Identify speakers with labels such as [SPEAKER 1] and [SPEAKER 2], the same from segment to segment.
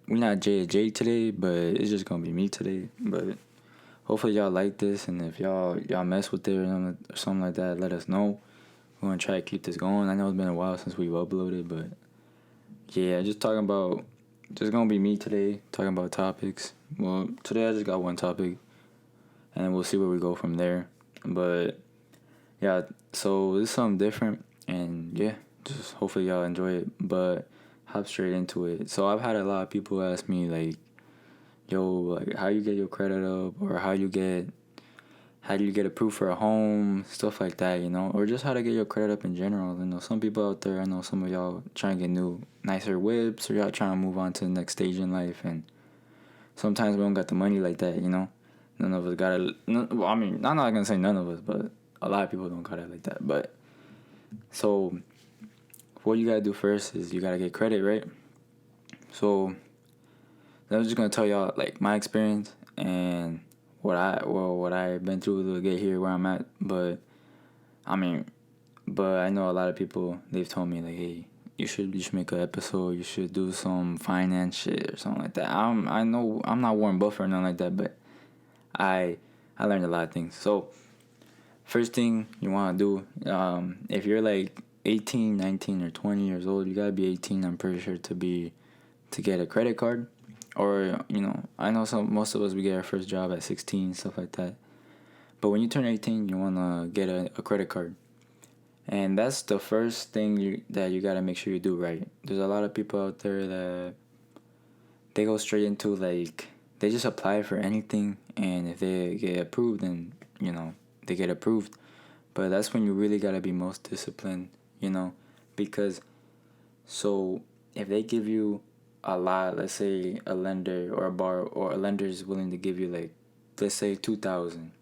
[SPEAKER 1] not J today, but it's just gonna be me today. But hopefully y'all like this, and if y'all mess with it or something like that, let us know. We're gonna try to keep this going. I know it's been a while since we've uploaded, but yeah, just gonna be me today, talking about topics. Well, today I just got one topic, and then we'll see where we go from there. But yeah, so this is something different, and yeah, just hopefully y'all enjoy it. But hop straight into it. So I've had a lot of people ask me like, "Yo, like how you get your credit up, or how do you get approved for a home, stuff like that, or just how to get your credit up in general." Some people out there, I know some of y'all trying to get new, nicer whips, or y'all trying to move on to the next stage in life, and sometimes we don't got the money like that. None of us got it. Well, I mean, I'm not gonna say none of us, but a lot of people don't got it like that. But so, what you gotta do first is you gotta get credit, right? So, I'm just gonna tell y'all like my experience and what I've been through to get here where I'm at. But I mean, I know a lot of people, they've told me like, hey, you should make an episode. You should do some finance shit or something like that. I know I'm not Warren Buffett or nothing like that, but I learned a lot of things. So first thing you want to do, if you're like 18, 19, or 20 years old, you gotta be 18. I'm pretty sure to get a credit card, or I know most of us, we get our first job at 16, stuff like that. But when you turn 18, you wanna get a credit card, and that's the first thing that you gotta make sure you do right. There's a lot of people out there that they go straight into like they just apply for anything, and if they get approved, then they get approved. But that's when you really gotta be most disciplined, because so if they give you a lot, let's say a lender or a lender is willing to give you like, let's say 2,000.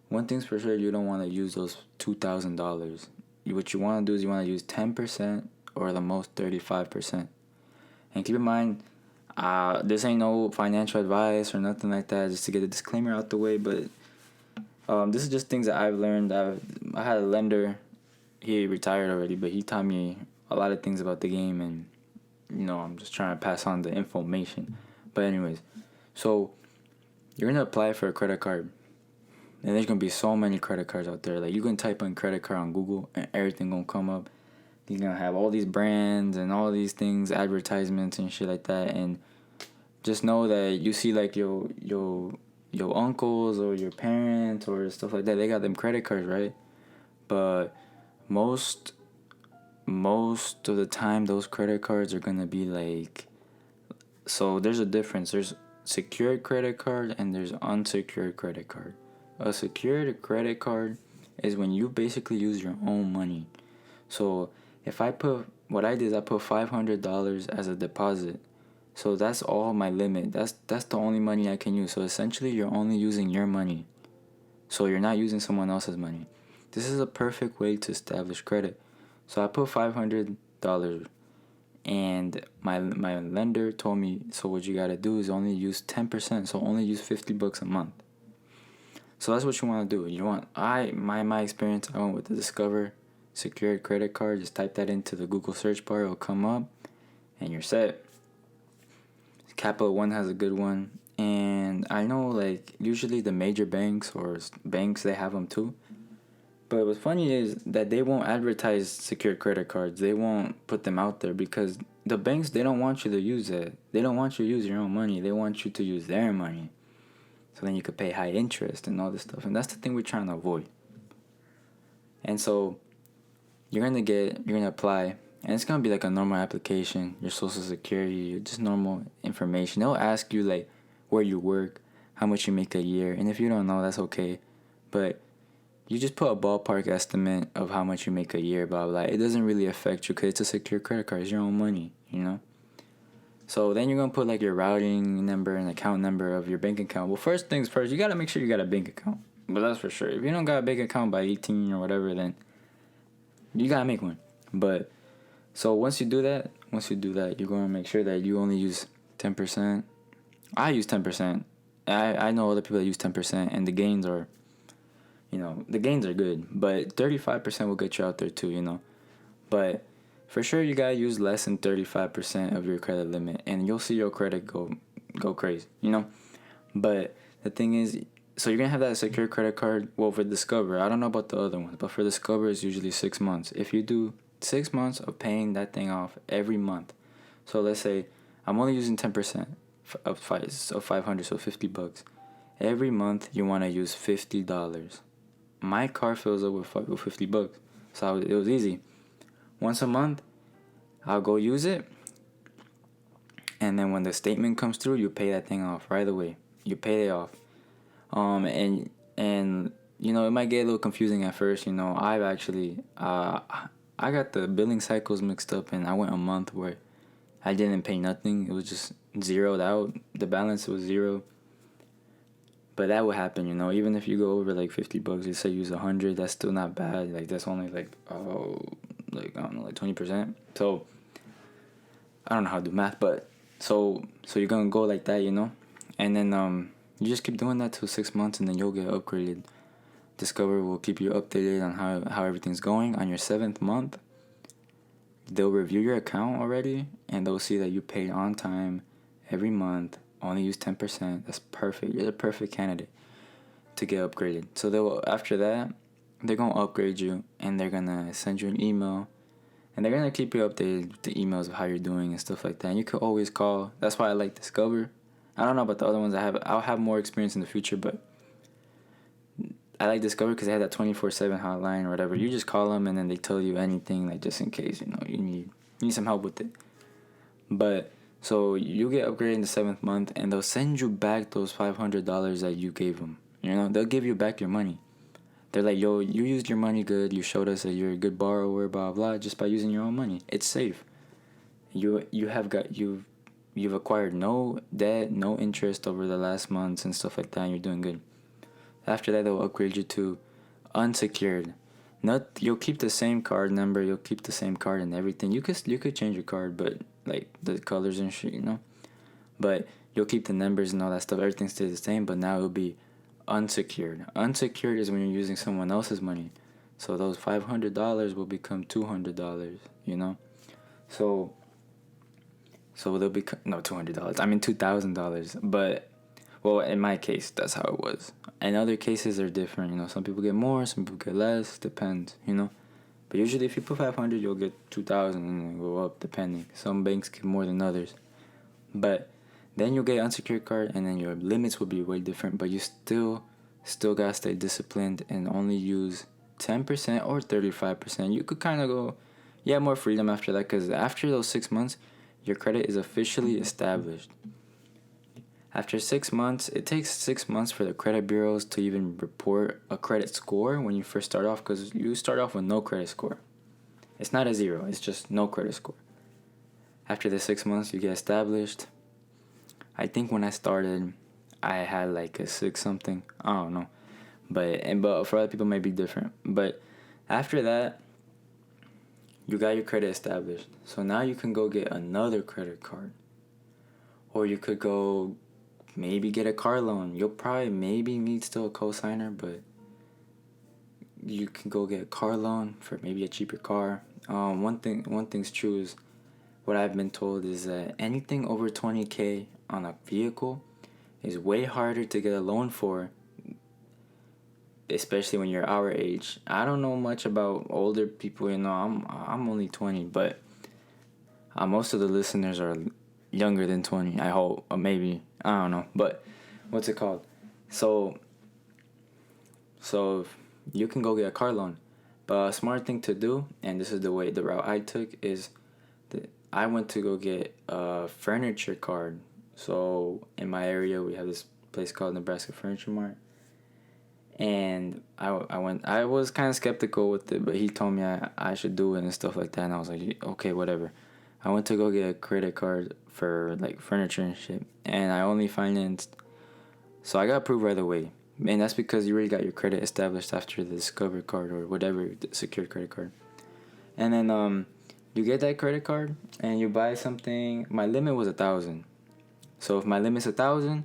[SPEAKER 1] One thing's for sure, you don't want to use those $2,000. What you want to do is you want to use 10% or the most 35%. And keep in mind, this ain't no financial advice or nothing like that, just to get a disclaimer out the way. But this is just things that I've learned. I had a lender, he retired already, but he taught me a lot of things about the game, and I'm just trying to pass on the information. But anyways, so you're gonna apply for a credit card, and there's gonna be so many credit cards out there. Like, you can type in credit card on Google, and everything gonna come up. You're gonna have all these brands and all these things, advertisements and shit like that. And just know that you see like your uncles or your parents or stuff like that, they got them credit cards, right? But most of the time, those credit cards are gonna be like, so there's a difference. There's secured credit card and there's unsecured credit card. A secured credit card is when you basically use your own money. So if what I did is I put $500 as a deposit. So that's all my limit. That's the only money I can use. So essentially, you're only using your money. So you're not using someone else's money. This is a perfect way to establish credit. So I put $500, and my lender told me, so what you gotta do is only use 10%. So only use $50 a month. So that's what you want to do. My experience, I went with the Discover secured credit card. Just type that into the Google search bar, it'll come up, and you're set. Capital One has a good one, and I know like usually the major banks or banks, they have them too. But what's funny is that they won't advertise secured credit cards. They won't put them out there because the banks, they don't want you to use it. They don't want you to use your own money. They want you to use their money. So then you could pay high interest and all this stuff. And that's the thing we're trying to avoid. And so you're gonna apply, and it's gonna be like a normal application. Your social security, just normal information. They'll ask you like where you work, how much you make a year, and if you don't know, that's okay. But you just put a ballpark estimate of how much you make a year, blah blah. It doesn't really affect you because it's a secure credit card. It's your own money, So then you're gonna put like your routing number and account number of your bank account. Well, first things first, you gotta make sure you got a bank account. But that's for sure. If you don't got a bank account by 18 or whatever, then you gotta make one. But so once you do that, you're gonna make sure that you only use 10%. I use 10%. I know other people that use 10%, and the gains are, the gains are good. But 35% will get you out there too, But For sure, you gotta use less than 35% of your credit limit, and you'll see your credit go crazy. But the thing is, so you're gonna have that secure credit card. Well, for Discover, I don't know about the other ones, but for Discover, it's usually 6 months. If you do 6 months of paying that thing off every month, so let's say I'm only using 10% of 500, so $50. Every month you want to use $50. My car fills up with $50, so it was easy. Once a month, I'll go use it, and then when the statement comes through, you pay that thing off right away. You pay it off. And it might get a little confusing at first. I've actually I got the billing cycles mixed up, and I went a month where I didn't pay nothing. It was just zeroed out. The balance was zero. But that would happen, even if you go over like $50, you say use 100, that's still not bad. Like that's only like I don't know, like 20%. So I don't know how to do math, but so you're gonna go like that, and then you just keep doing that till 6 months, and then you'll get upgraded. Discover will keep you updated on how everything's going. On your 7th month, they'll review your account already, and they'll see that you paid on time every month. Only use 10%. That's perfect. You're the perfect candidate to get upgraded. So after that, they're gonna upgrade you, and they're gonna send you an email, and they're gonna keep you updated with the emails of how you're doing and stuff like that. And you could always call. That's why I like Discover. I don't know about the other ones. I'll have more experience in the future, but I like Discover because they have that 24/7 hotline or whatever. You just call them, and then they tell you anything, like just in case you need some help with it. But so you get upgraded in the 7th month, and they'll send you back those $500 that you gave them. They'll give you back your money. They're like, yo, you used your money good. You showed us that you're a good borrower, blah blah. Just by using your own money, it's safe. You've acquired no debt, no interest over the last months and stuff like that. And you're doing good. After that, they'll upgrade you to unsecured. You'll keep the same card number. You'll keep the same card and everything. You could change your card, but like the colors and shit, But you'll keep the numbers and all that stuff. Everything stays the same, but now it'll be unsecured. Unsecured is when you're using someone else's money. So those $500 will become $200, So they'll become, no, $200. I mean $2,000. But, well, in my case, that's how it was. And other cases are different, Some people get more, some people get less. Depends, But usually if you put 500, you'll get 2,000 and go up depending. Some banks give more than others. But then you'll get unsecured card, and then your limits will be way different, but you still gotta stay disciplined and only use 10% or 35%. You could kind of go, more freedom after that, because after those 6 months, your credit is officially established. After 6 months, it takes 6 months for the credit bureaus to even report a credit score when you first start off, because you start off with no credit score. It's not a 0, it's just no credit score. After the 6 months, you get established. I think when I started, I had like a 6 something. I don't know. But for other people, it may be different. But after that, you got your credit established. So now you can go get another credit card. Or you could go maybe get a car loan. You'll probably maybe need still a cosigner, but you can go get a car loan for maybe a cheaper car. One thing's true is what I've been told is that anything over $20,000 on a vehicle is way harder to get a loan for, especially when you're our age. I don't know much about older people, I'm only 20, but most of the listeners are younger than 20, I hope, or maybe, I don't know, but what's it called? So you can go get a car loan, but a smart thing to do, and this is the route I took, is that I went to go get a furniture card. So in my area, we have this place called Nebraska Furniture Mart, and I was kind of skeptical with it, but he told me I should do it and stuff like that, and I was like, okay, whatever. I went to go get a credit card for like furniture and shit, and I only financed, so I got approved right away. And that's because you already got your credit established after the Discover card or whatever, the secured credit card. And then you get that credit card and you buy something. My limit was 1,000. So if my limit's 1,000,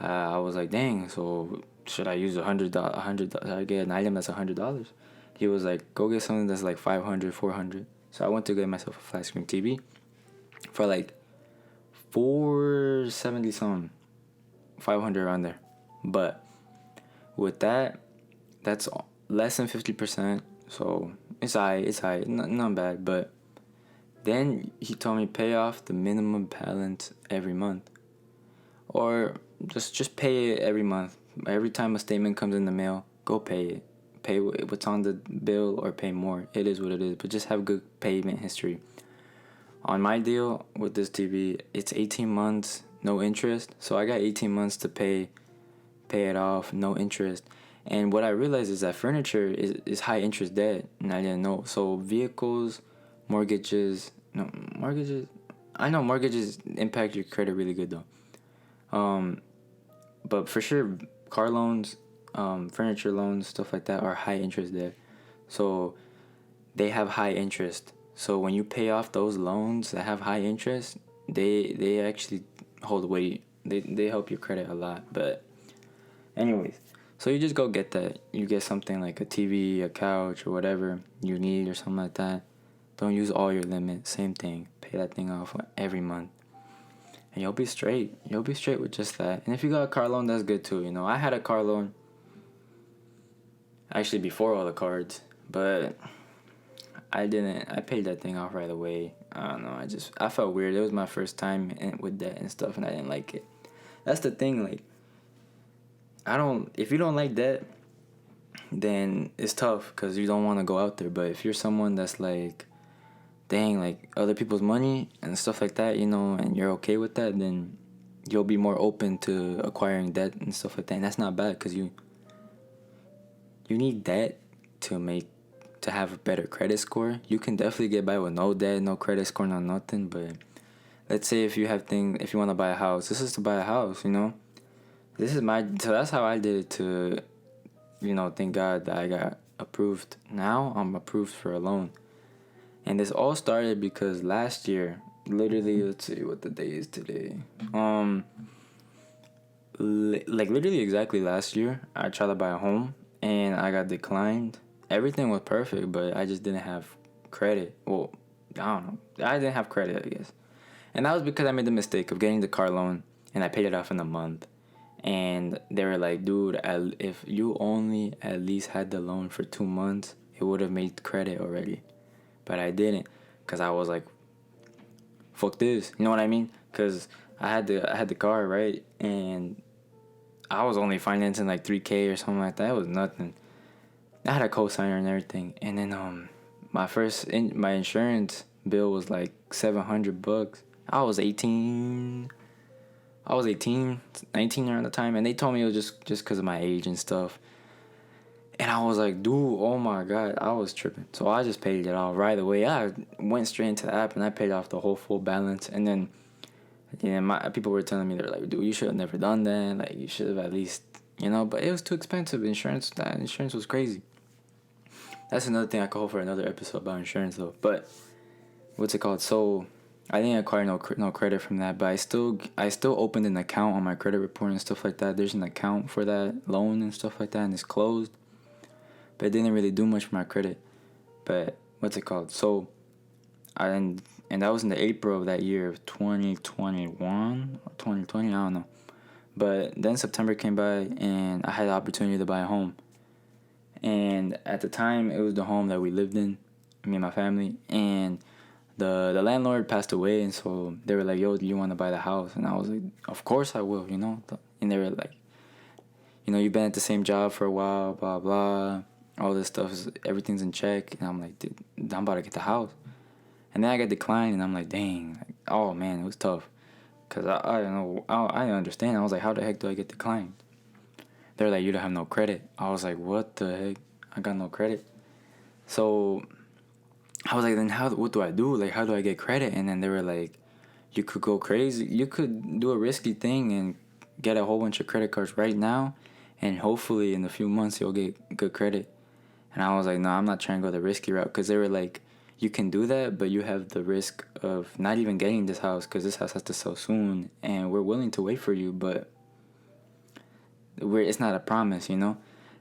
[SPEAKER 1] I was like, dang. So should I use $100? I get an item that's $100. He was like, go get something that's like 500, 400. So I went to get myself a flat screen TV for like 470 something, 500 around there. But with that, that's less than 50%. So it's high, not bad. But then he told me pay off the minimum balance every month, or just pay it every month. Every time a statement comes in the mail, go pay it. Pay what's on the bill or pay more. It is what it is. But just have good payment history. On my deal with this TV, it's 18 months, no interest. So I got 18 months to pay it off, no interest. And what I realized is that furniture is high interest debt, and I didn't know. So vehicles, mortgages, I know mortgages impact your credit really good though. But for sure, car loans, furniture loans, stuff like that are high interest debt. So they have high interest. So when you pay off those loans that have high interest, they actually hold weight. They help your credit a lot. But anyways, so you just go get that. You get something like a TV, a couch, or whatever you need or something like that. Don't use all your limit. Same thing. Pay that thing off every month. And you'll be straight. You'll be straight with just that. And if you got a car loan, that's good too. You know, I had a car loan actually before all the cards, but I didn't. I paid that thing off right away. I don't know. I felt weird. It was my first time with debt and stuff, and I didn't like it. That's the thing. Like, if you don't like debt, then it's tough because you don't want to go out there. But if you're someone that's like, dang, like other people's money and stuff like that, you know, and you're okay with that, then you'll be more open to acquiring debt and stuff like that. And that's not bad because you need debt to have a better credit score. You can definitely get by with no debt, no credit score, no nothing. But let's say if you want to buy a house, this is to buy a house, you know. So that's how I did it to, you know, thank God that I got approved. Now I'm approved for a loan. And this all started because last year, literally, let's see what the day is today. Like literally exactly last year, I tried to buy a home and I got declined. Everything was perfect, but I just didn't have credit. Well, I don't know. I didn't have credit, I guess. And that was because I made the mistake of getting the car loan and I paid it off in a month. And they were like, dude, if you only at least had the loan for 2 months, it would have made credit already. But I didn't, because I was like, fuck this. You know what I mean? Because I had the car, right? And I was only financing like $3,000 or something like that. It was nothing. I had a cosigner and everything. And then my insurance bill was like $700. I was 18, 19 around the time, and they told me it was just because of my age and stuff. And I was like, dude, oh my God, I was tripping. So I just paid it off right away. I went straight into the app and I paid off the whole full balance. And then, my people were telling me, they're like, dude, you should have never done that. Like, you should have at least, you know, but it was too expensive. That insurance was crazy. That's another thing I could hold for another episode about insurance though. But what's it called? So I didn't acquire no credit from that, but I still opened an account on my credit report and stuff like that. There's an account for that loan and stuff like that, and it's closed. But it didn't really do much for my credit. But what's it called? So and that was in the April of that year of 2021 or 2020, I don't know. But then September came by and I had the opportunity to buy a home. And at the time, it was the home that we lived in, me and my family. And the landlord passed away, and so they were like, yo, do you want to buy the house? And I was like, of course I will, you know. And they were like, you know, you've been at the same job for a while, blah, blah. All this stuff, everything's in check. And I'm like, dude, I'm about to get the house. And then I got declined, and I'm like, dang. Like, oh, man, it was tough. Because I don't know. I didn't understand. I was like, how the heck do I get declined? They're like, you don't have no credit. I was like, what the heck? I got no credit. So I was like, then what do I do? Like, how do I get credit? And then they were like, you could go crazy. You could do a risky thing and get a whole bunch of credit cards right now. And hopefully in a few months, you'll get good credit. And I was like, no, I'm not trying to go the risky route. Because they were like, you can do that, but you have the risk of not even getting this house because this house has to sell soon. And we're willing to wait for you, but it's not a promise, you know?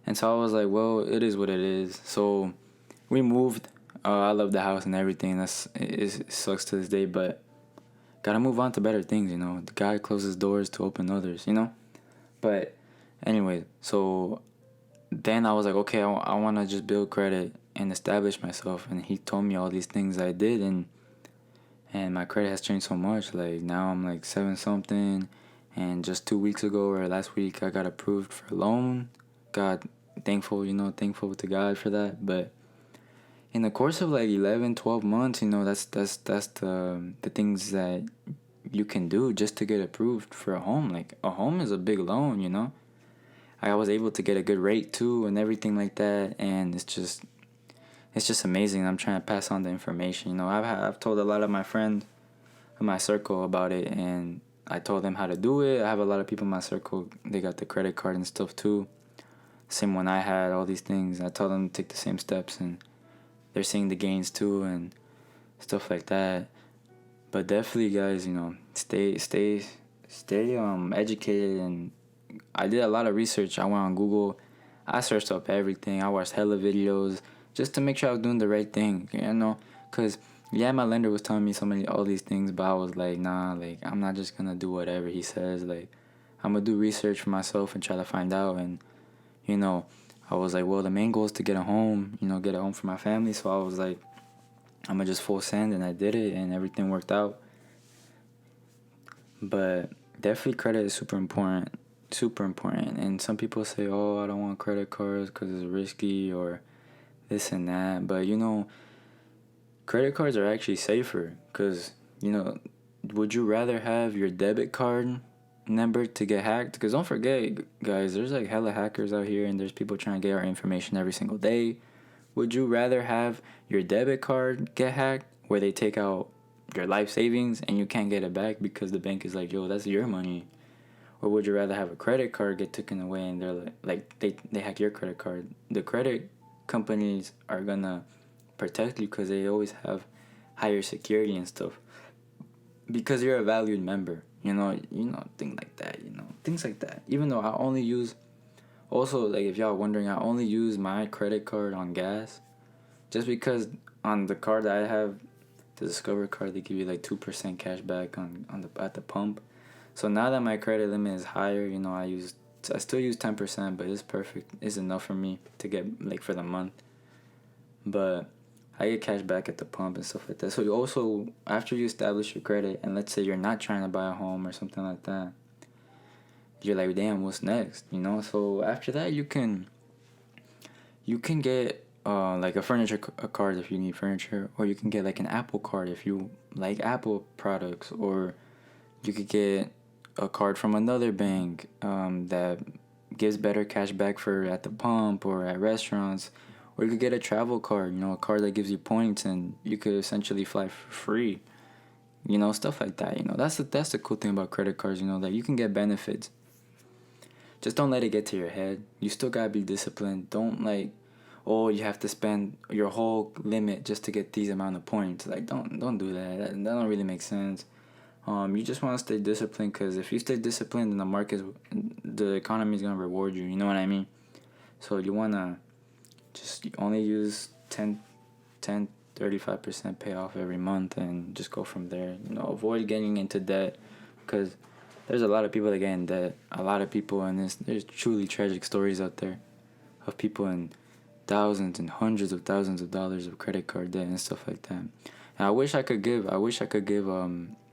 [SPEAKER 1] And so I was like, well, it is what it is. So we moved I love the house and everything. It sucks to this day, but gotta move on to better things. You know, the guy closes doors to open others. You know, but anyway, so then I was like, okay, I want to just build credit and establish myself. And he told me all these things I did, and my credit has changed so much. Like now I'm like seven something, and just 2 weeks ago or last week I got approved for a loan. God, thankful, thankful to God for that. But in the course of like 11, 12 months, that's the things that you can do just to get approved for a home. Like a home is a big loan. I was able to get a good rate too and everything like that, and it's just amazing. I'm trying to pass on the information. I've told a lot of my friends in my circle about it, and I told them how to do it. I have a lot of people in my circle, they got the credit card and stuff too. Same one I had, all these things. I told them to take the same steps, and they're seeing the gains too and stuff like that. But definitely, guys, stay educated. And I did a lot of research. I went on Google. I searched up everything. I watched hella videos just to make sure I was doing the right thing, Because, yeah, my lender was telling me all these things, but I was like, nah, like, I'm not just going to do whatever he says. Like, I'm going to do research for myself and try to find out. And, I was like, well, the main goal is to get a home, get a home for my family. So I was like, I'm going to just full send, and I did it, and everything worked out. But definitely credit is super important. Super important. And some people say, oh, I don't want credit cards because it's risky or this and that. But, credit cards are actually safer because, would you rather have your debit card number to get hacked? Because don't forget, guys, there's like hella hackers out here, and there's people trying to get our information every single day. Would you rather have your debit card get hacked where they take out your life savings and you can't get it back because the bank is like, yo, that's your money? Or would you rather have a credit card get taken away and they're they hack your credit card? The credit companies are gonna protect you because they always have higher security and stuff. Because you're a valued member, things like that. Even though I only use, also, like, if y'all wondering, I only use my credit card on gas, just because on the card that I have, the Discover card, they give you like 2% cash back at the pump. So now that my credit limit is higher, I still use 10%, but it's perfect. It's enough for me to get like for the month. But I get cash back at the pump and stuff like that. So you also, after you establish your credit, and let's say you're not trying to buy a home or something like that, you're like, damn, what's next? So after that, you can get like a furniture a card if you need furniture, or you can get like an Apple card if you like Apple products, or you could get a card from another bank that gives better cash back for at the pump or at restaurants. Or you could get a travel card, a card that gives you points and you could essentially fly for free. Stuff like that. That's the cool thing about credit cards, that you can get benefits. Just don't let it get to your head. You still gotta be disciplined. Don't oh, you have to spend your whole limit just to get these amount of points. Like, don't do that. That don't really make sense. You just want to stay disciplined, because if you stay disciplined, then the economy is gonna reward you. You know what I mean? So you wanna just only use 35% payoff every month and just go from there. Avoid getting into debt, because there's a lot of people that get in debt. A lot of people, and there's truly tragic stories out there of people in thousands and hundreds of thousands of dollars of credit card debt and stuff like that. And I wish I could give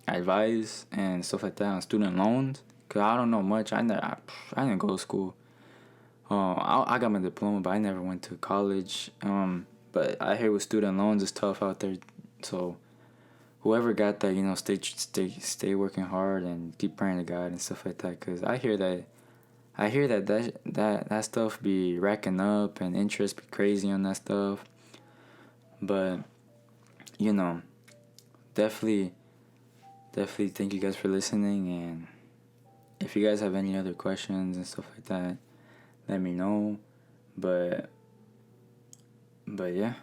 [SPEAKER 1] advice and stuff like that on student loans, because I don't know much. I didn't go to school. I got my diploma, but I never went to college. But I hear with student loans, it's tough out there. So whoever got that, stay working hard and keep praying to God and stuff like that. Because I hear that stuff be racking up and interest be crazy on that stuff. But definitely thank you guys for listening. And if you guys have any other questions and stuff like that, let me know. But yeah.